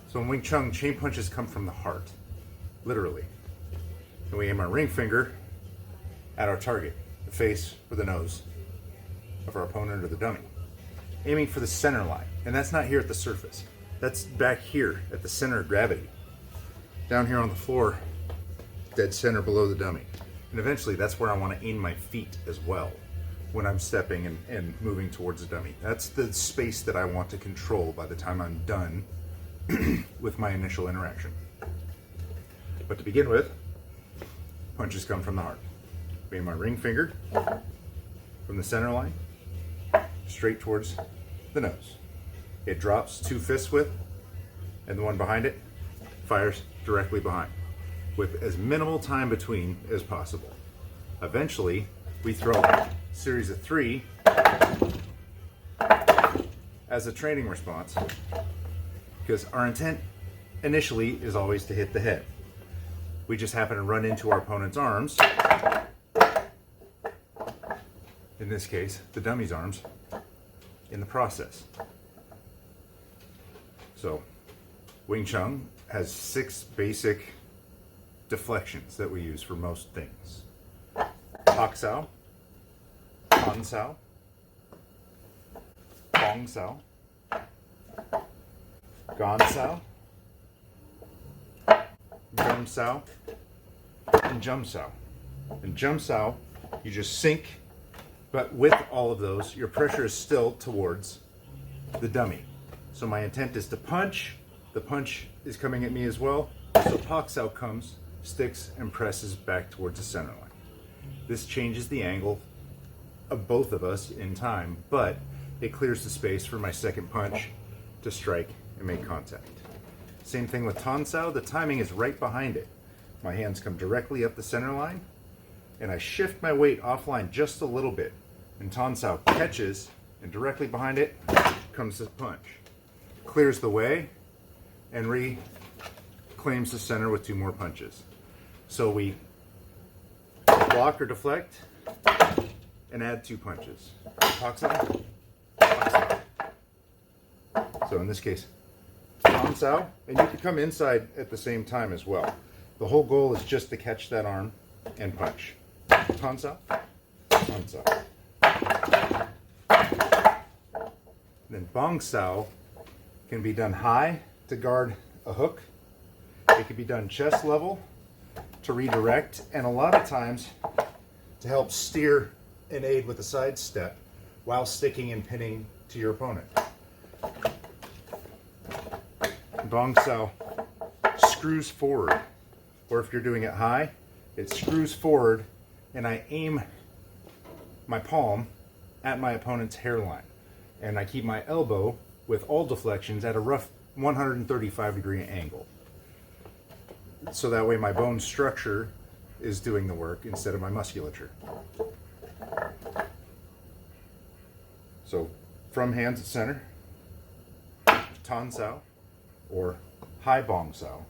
So in Wing Chun, chain punches come from the heart, literally. And we aim our ring finger at our target, the face or the nose of our opponent or the dummy. Aiming for the center line. And that's not here at the surface. That's back here at the center of gravity. Down here on the floor, dead center below the dummy. And eventually that's where I want to aim my feet as well when I'm stepping and moving towards the dummy. That's the space that I want to control by the time I'm done with my initial interaction. But to begin with, punches come from the heart. Aim my ring finger from the center line straight towards the nose. It drops 2 fists width, and the one behind it fires directly behind, with as minimal time between as possible. Eventually, we throw a series of 3 as a training response, because our intent initially is always to hit the head. We just happen to run into our opponent's arms, in this case, the dummy's arms, in the process. So, Wing Chun has 6 basic deflections that we use for most things. Pak Sao, Han Sao, Bong Sao, Gan Sao, Jum Sao, and Jum Sao. And Jum Sao, you just sink, but with all of those, your pressure is still towards the dummy. So my intent is to punch, the punch is coming at me as well, so Pak Sao comes, sticks, and presses back towards the center line. This changes the angle of both of us in time, but it clears the space for my second punch to strike and make contact. Same thing with Tan Sao, the timing is right behind it. My hands come directly up the center line, and I shift my weight offline just a little bit, and Tan Sao catches, and directly behind it comes the punch. Clears the way, and reclaims the center with 2 more punches. So we block or deflect, and add 2 punches. Pak Sao, Pak Sao. So in this case, Tan Sao, and you can come inside at the same time as well. The whole goal is just to catch that arm and punch. Tan Sao, Tan Sao. Then Bong Sao can be done high to guard a hook. It can be done chest level to redirect, and a lot of times to help steer and aid with a side step while sticking and pinning to your opponent. Bong Sao screws forward, or if you're doing it high, it screws forward, and I aim my palm at my opponent's hairline, and I keep my elbow with all deflections at a rough 135-degree angle. So that way my bone structure is doing the work instead of my musculature. So from hands at center, Tan Sao, or high Bong Sao,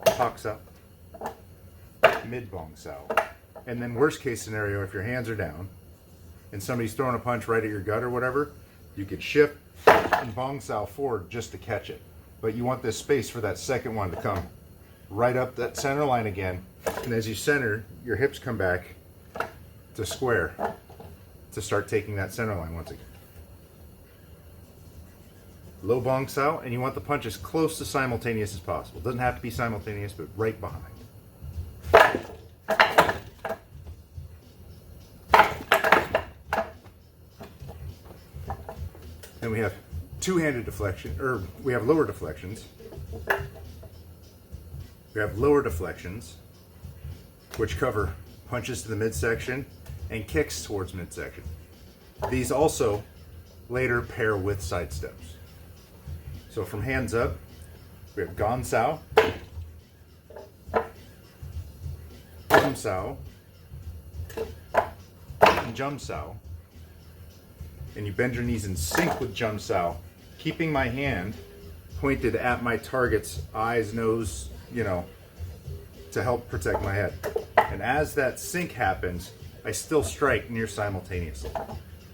Pak Sao, mid Bong Sao. And then worst case scenario, if your hands are down and somebody's throwing a punch right at your gut or whatever, you could shift and Bong Sao forward just to catch it. But you want this space for that second one to come right up that center line again. And as you center, your hips come back to square to start taking that center line once again. Low Bong Sao, and you want the punch as close to simultaneous as possible. Doesn't have to be simultaneous, but right behind. Then we have two-handed deflection, or we have lower deflections. We have lower deflections, which cover punches to the midsection and kicks towards midsection. These also later pair with side steps. So from hands up, we have Gan Sao, Jum Sao, and Jum Sao. And you bend your knees in sync with Jum Sao, keeping my hand pointed at my target's eyes, nose, to help protect my head. And as that sync happens, I still strike near simultaneously.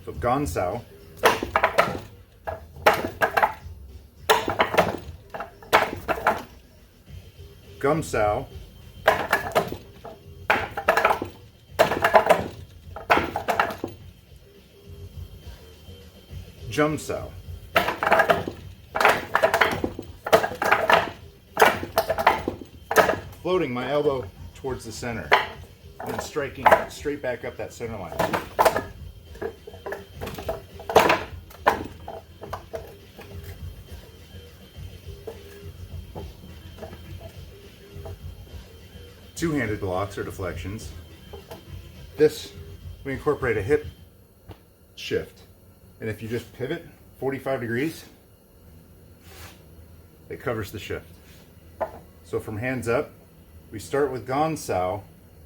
So Gan Sao, Gum sow. Jum sow. Floating my elbow towards the center and striking straight back up that center line. Two-handed blocks or deflections. This, we incorporate a hip shift. And if you just pivot 45 degrees, it covers the shift. So from hands up, we start with gon sow,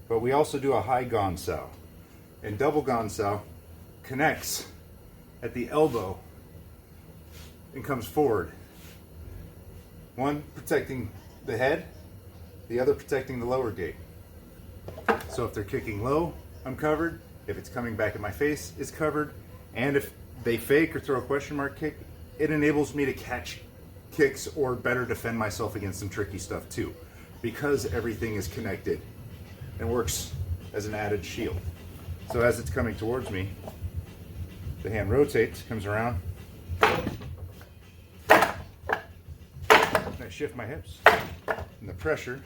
but we also do a high gon sow. And double gon sow connects at the elbow and comes forward. One protecting the head, the other protecting the lower gate. So if they're kicking low, I'm covered. If it's coming back at my face, it's covered. And if they fake or throw a question mark kick, it enables me to catch kicks or better defend myself against some tricky stuff too, because everything is connected and works as an added shield. So as it's coming towards me, the hand rotates, comes around, and I shift my hips. And the pressure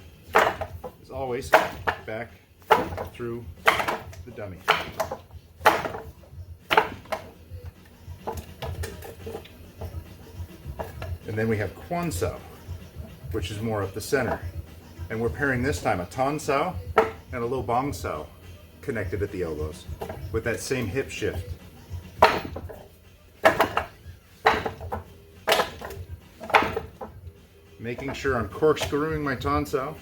is always back through the dummy. And then we have Quan Sao, which is more up the center. And we're pairing this time a Ton Sao and a Lo Bong Sao connected at the elbows with that same hip shift. Making sure I'm corkscrewing my Ton Sao,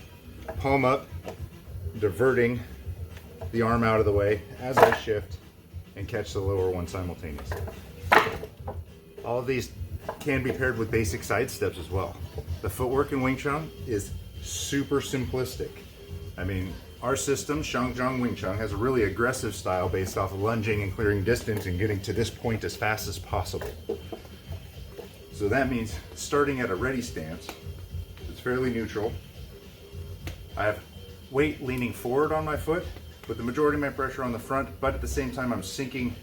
palm up, diverting the arm out of the way as I shift and catch the lower one simultaneously. All of these can be paired with basic side steps as well. The footwork in Wing Chun is super simplistic. I mean, our system, Xiangjang Wing Chun, has a really aggressive style based off of lunging and clearing distance and getting to this point as fast as possible. So that means starting at a ready stance, it's fairly neutral. I have weight leaning forward on my foot with the majority of my pressure on the front, but at the same time I'm sinking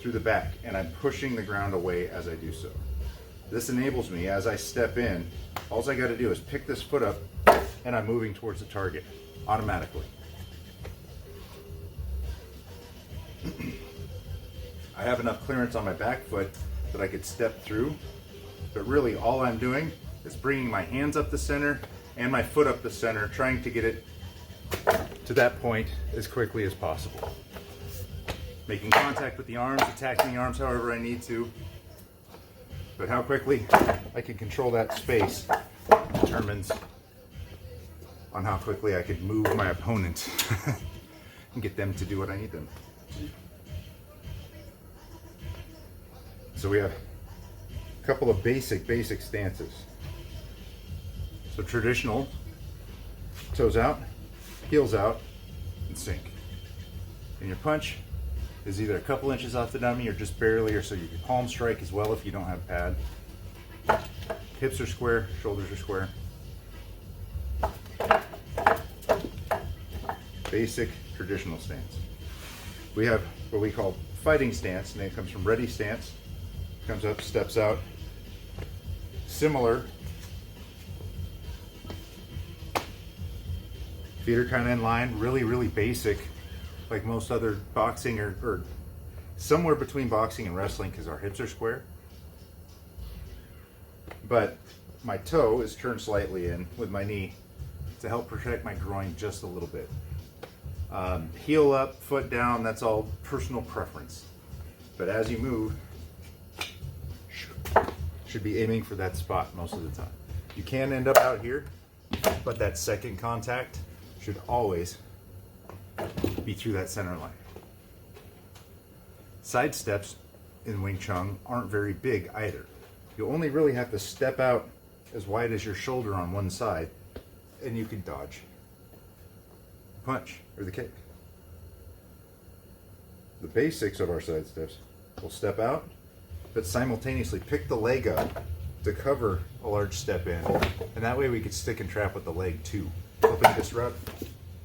through the back and I'm pushing the ground away as I do so. This enables me, as I step in, all I got to do is pick this foot up and I'm moving towards the target automatically. I have enough clearance on my back foot that I could step through, but really all I'm doing is bringing my hands up the center and my foot up the center, trying to get it to that point as quickly as possible. Making contact with the arms, attacking the arms however I need to, but how quickly I can control that space determines on how quickly I could move my opponent and get them to do what I need them to do. So we have a couple of basic stances. So traditional, toes out, heels out, and sink. And your punch is either a couple inches off the dummy or just barely, or so you can palm strike as well if you don't have pad. Hips are square, shoulders are square. Basic traditional stance. We have what we call fighting stance, and it comes from ready stance. Comes up, steps out. Similar. Feet are kind of in line, really basic, like most other boxing or somewhere between boxing and wrestling, because our hips are square. But my toe is turned slightly in with my knee to help protect my groin just a little bit. Heel up, foot down, that's all personal preference. But as you move, should be aiming for that spot most of the time. You can end up out here, but that second contact should always be through that center line. Side steps in Wing Chun aren't very big either. You only really have to step out as wide as your shoulder on one side, and you can dodge the punch or the kick. The basics of our side steps: we'll step out, but simultaneously pick the leg up to cover a large step in, and that way we could stick and trap with the leg too. Flipping disrupt,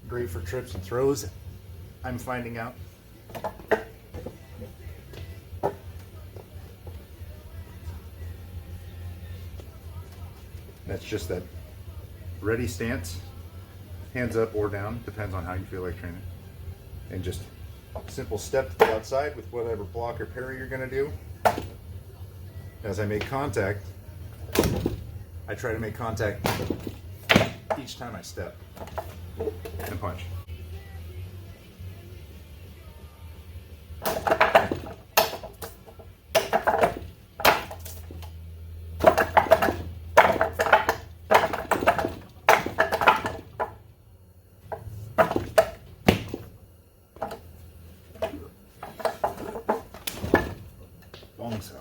great for trips and throws. I'm finding out. That's just that ready stance, hands up or down, depends on how you feel like training. And just simple step to the outside with whatever block or parry you're gonna do. As I make contact, I try to make contact each time I step and punch. Long sao.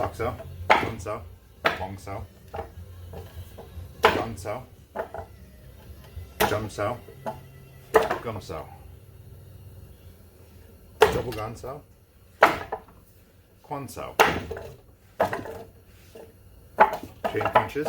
Bok sao, Chun sao, Long sao, Gan sao, Jum sao, Gum sao, Double Gan sao, Quan sao, chain punches.